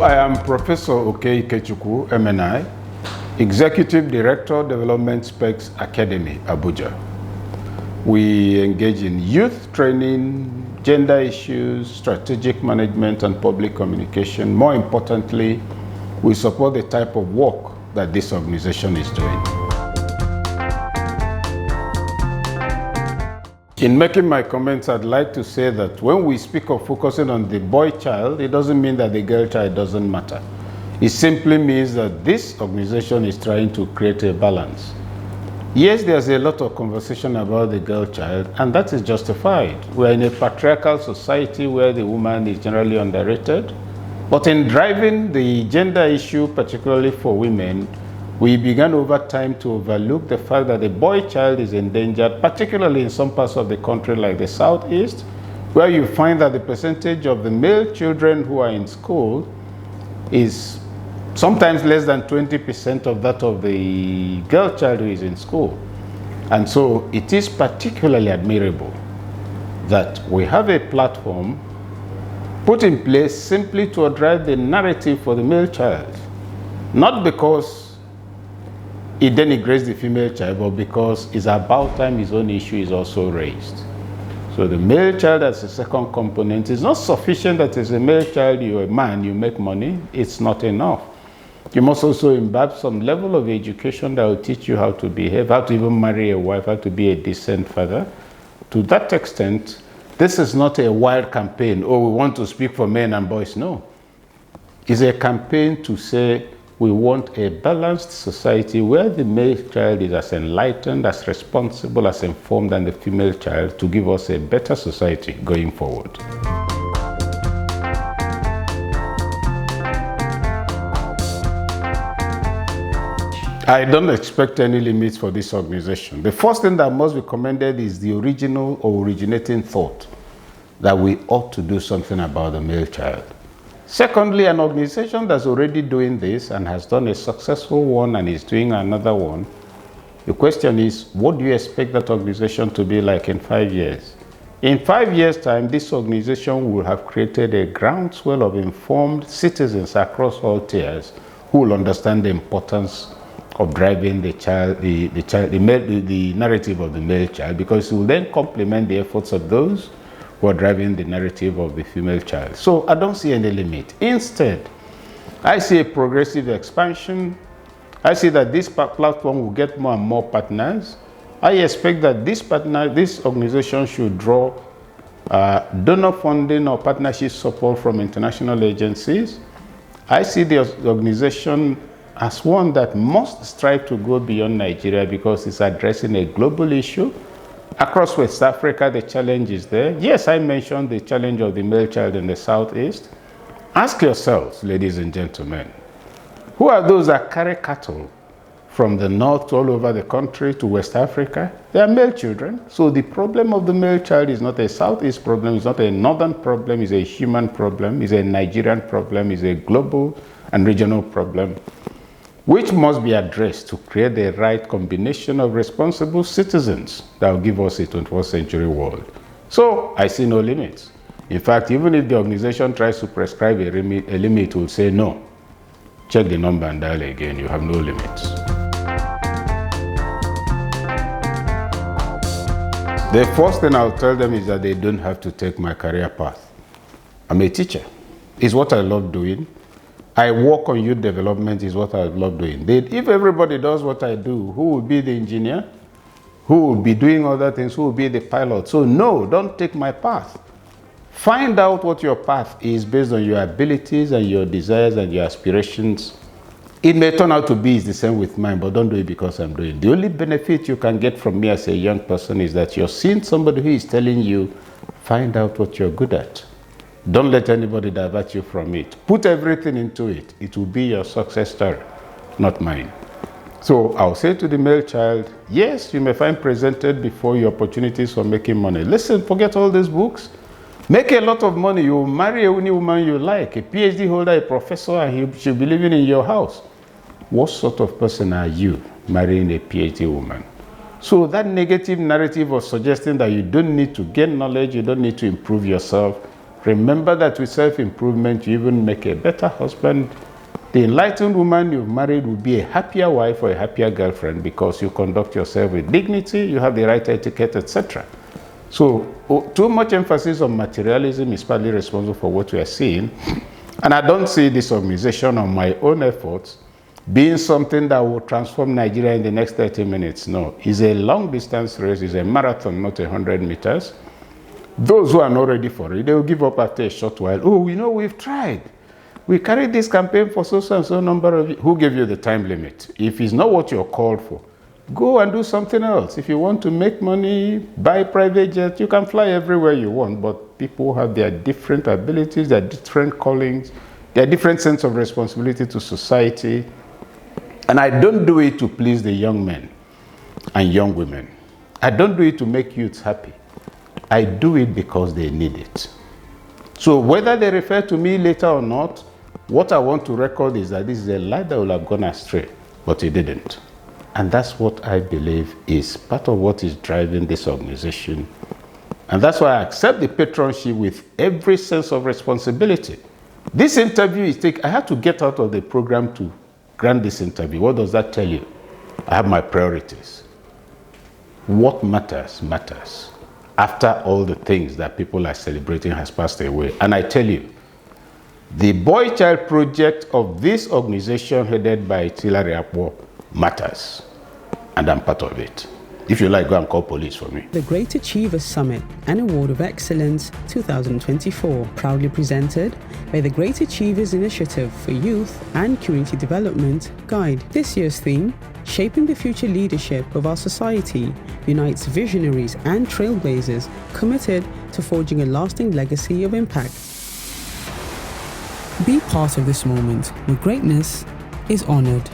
I am Professor Okey Ikechukwu, MNI, Executive Director, Development Specs Academy, Abuja. We engage in youth training, gender issues, strategic management, and public communication. More importantly, we support the type of work that this organization is doing. In making my comments, I'd like to say that when we speak of focusing on the boy child, it doesn't mean that the girl child doesn't matter. It simply means that this organization is trying to create a balance. Yes, there's a lot of conversation about the girl child, and that is justified. We're in a patriarchal society where the woman is generally underrated. But in driving the gender issue, particularly for women, we began over time to overlook the fact that the boy child is endangered, particularly in some parts of the country like the Southeast, where you find that the percentage of the male children who are in school is sometimes less than 20% of that of the girl child who is in school. And so it is particularly admirable that we have a platform put in place simply to drive the narrative for the male child, not because it denigrates the female child, but because it's about time his own issue is also raised. So the male child as a second component is not sufficient that as a male child, you're a man, you make money. It's not enough. You must also imbibe some level of education that will teach you how to behave, how to even marry a wife, how to be a decent father. To that extent, this is not a wild campaign, oh, we want to speak for men and boys. No. It's a campaign to say, we want a balanced society where the male child is as enlightened, as responsible, as informed than the female child to give us a better society going forward. I don't expect any limits for this organization. The first thing that must be commended is the original or originating thought that we ought to do something about the male child. Secondly, an organization that's already doing this and has done a successful one and is doing another one, the question is, what do you expect that organization to be like in 5 years? In 5 years' time, this organization will have created a groundswell of informed citizens across all tiers who will understand the importance of driving the narrative of the male child, because it will then complement the efforts of those who are driving the narrative of the female child. So I don't see any limit. Instead, I see a progressive expansion. I see that this platform will get more and more partners. I expect that this organization should draw donor funding or partnership support from international agencies. I see the organization as one that must strive to go beyond Nigeria because it's addressing a global issue. Across West Africa, the challenge is there. Yes, I mentioned the challenge of the male child in the Southeast. Ask yourselves, ladies and gentlemen, who are those that carry cattle from the north to all over the country to West Africa? They are male children. So the problem of the male child is not a Southeast problem, it's not a northern problem, it's a human problem, it's a Nigerian problem, it's a global and regional problem, which must be addressed to create the right combination of responsible citizens that will give us a 21st century world. So I see no limits. In fact, even if the organization tries to prescribe a limit, it will say no. Check the number and dial again, you have no limits. The first thing I'll tell them is that they don't have to take my career path. I'm a teacher. It's what I love doing. I work on youth development is what I love doing. If everybody does what I do, who will be the engineer? Who will be doing other things? Who will be the pilot? So no, don't take my path. Find out what your path is based on your abilities and your desires and your aspirations. It may turn out to be the same with mine, but don't do it because I'm doing it. The only benefit you can get from me as a young person is that you're seeing somebody who is telling you, find out what you're good at. Don't let anybody divert you from it. Put everything into it. It will be your success story, not mine. So I'll say to the male child, yes, you may find presented before you opportunities for making money. Listen, forget all these books. Make a lot of money. You will marry any woman you like, a PhD holder, a professor, and she'll be living in your house. What sort of person are you marrying a PhD woman? So that negative narrative of suggesting that you don't need to gain knowledge, you don't need to improve yourself, Remember that with self-improvement, you even make a better husband. The enlightened woman you've married will be a happier wife or a happier girlfriend because you conduct yourself with dignity, you have the right etiquette, etc. So too much emphasis on materialism is partly responsible for what we are seeing. And I don't see this organization on my own efforts being something that will transform Nigeria in the next 30 minutes. No, it's a long distance race, it's a marathon, not 100 meters. Those who are not ready for it, they will give up after a short while. Oh, we know we've tried. We carried this campaign for so and so number of years. Who gave you the time limit? If it's not what you're called for, go and do something else. If you want to make money, buy private jet, you can fly everywhere you want, but people have their different abilities, their different callings, their different sense of responsibility to society. And I don't do it to please the young men and young women. I don't do it to make youths happy. I do it because they need it. So whether they refer to me later or not, what I want to record is that this is a light that will have gone astray, but it didn't. And that's what I believe is part of what is driving this organization. And that's why I accept the patronship with every sense of responsibility. This interview is I had to get out of the program to grant this interview. What does that tell you? I have my priorities. What matters, matters. After all the things that people are celebrating has passed away. And I tell you, the Boy Child project of this organization headed by Hilary Akpo matters. And I'm part of it. If you like, go and call police for me. The Great Achievers Summit and Award of Excellence 2024, proudly presented by the Great Achievers Initiative for Youth and Community Development, Gaiyd. This year's theme, Shaping the Future Leadership of Our Society, unites visionaries and trailblazers committed to forging a lasting legacy of impact. Be part of this moment where greatness is honored.